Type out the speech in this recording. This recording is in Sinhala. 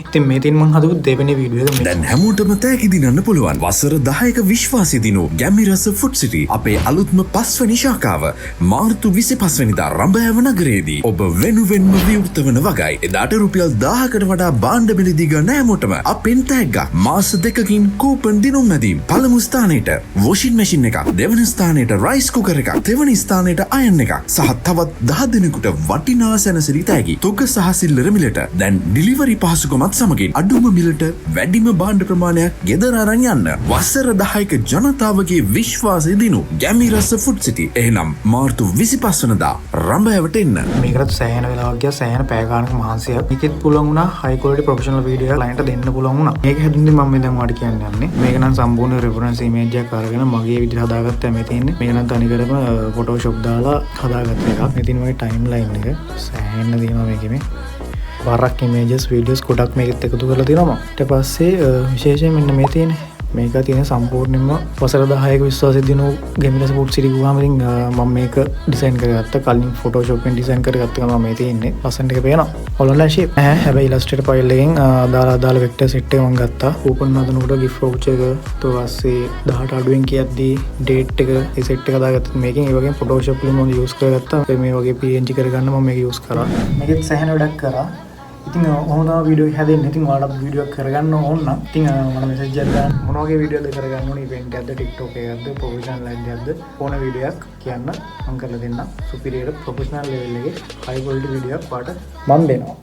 ඉතින් මේ තින් මං හදපු දෙවෙනි වීඩියෝ එක දැන් හැමෝටම තෑගි දිනන්න පුළුවන්. වසර 10ක විශ්වාසී දිනු ගැමිරස ෆුඩ් සිටි අපේ අලුත්ම 5 වෙනි ශාඛාව මාර්තු 25 වෙනිදා රඹෑව නගරයේදී ඔබ වෙනුවෙන්ම විවෘත වන වගයි. එදාට රුපියල් 1000කට වඩා භාණ්ඩ මිලදී ගන්න හැමෝටම අපෙන් තෑග්ගක්. මාස 2කින් කූපන් දිනුම් මැදීම්. පළමු ස්ථානයට වොෂින් මැෂින් එකක්, දෙවන ස්ථානයට රයිස් කුකර් එකක්, තෙවනි ස්ථානයට අයන් එකක් සහ තවත් 10 දිනකට වටිනා සැනසිලි තෑගි. තොග සහ සිල්ලර මිලට දැන් ඩිලිවරි පහසුකමත් සමගින් අඩුම මිලට වැඩිම භාණ්ඩ ප්‍රමාණයක් ගෙදර අරන් යන්න. වසර 10ක ජනතාවගේ විශ්වාසය දිනු ගැමිරස ෆුඩ් සිටි. එහෙනම් මාර්තු 25 වෙනිදා රඹෑවට එන්න. මේකට සෑහෙන වෙලාවක් ගියා, සෑහෙන පැය ගානක මහන්සියක්. මේකෙත් පුළුවන් වුණා high quality professional video එකක් client දෙන්න පුළුවන් වුණා. මේක හැදුන්නේ මම මේ දැන් ඔයාලට කියන්න යන්නේ. මේක නම් සම්පූර්ණ reference image එකක් අරගෙන මගේ විදිහට හදාගත්තා මේ තියෙන්නේ. මේක නම් තනිකරම Photoshop දාලා හදාගත්ත එකක්. ඉතින් මගේ timeline එක සෑහෙන දිනවා මේකෙමේ. වරක් images videos ගොඩක් මේකෙත් එකතු කරලා තියෙනවා මම. ඊට පස්සේ විශේෂයෙන් මෙන්න මේ තියෙන්නේ. මේක තියෙන සම්පූර්ණයෙන්ම වසර 10ක විශ්වාසය දිනු ගැමිරස ෆුඩ් සිටි ගුවාම ඉතින් මම මේක ඩිසයින් කරගත්තා. කලින් Photoshop එකෙන් ඩිසයින් කරගත්ත ගමන් මේ තියෙන්නේ. ලස්සනට එක පේනවා. ඔයාලා shape හැබැයි Illustrator file එකෙන් දාලා vector set එක මම ගත්තා. coupon හදනකොට gift voucher එක ඊට පස්සේ 18 අඩුවෙන් කියද්දි date එක ඒ set එක දාගත්තා. මේකෙන් ඒ වගේම Photoshop එකෙන් මම use කරගත්තා. මේ වගේ PNG කරගන්න මම මේක use කරා. මේකෙත් සෑහෙන වැඩක් කරා. ඉතින් ඔහොම තමයි වීඩියෝ එක හැදෙන්නේ. ඉතින් ඔයාලට වීඩියෝ එක කරගන්න ඕන නම් ඉතින් මට මෙසේජ් එකක් දාන්න. මොන වගේ වීඩියෝද කරගන්න ඕනේ? ඉවෙන්ට් එකක්ද, TikTok එකක්ද, ප්‍රොෆෙෂනල් ලයින් එකක්ද? ඕන වීඩියෝ එකක් කියන්න මම කරලා දෙන්නම්. සුපිරියර් ප්‍රොෆෙෂනල් ලෙවල් එකේ high quality වීඩියෝ එකක් ඔයාලට මම දෙනවා.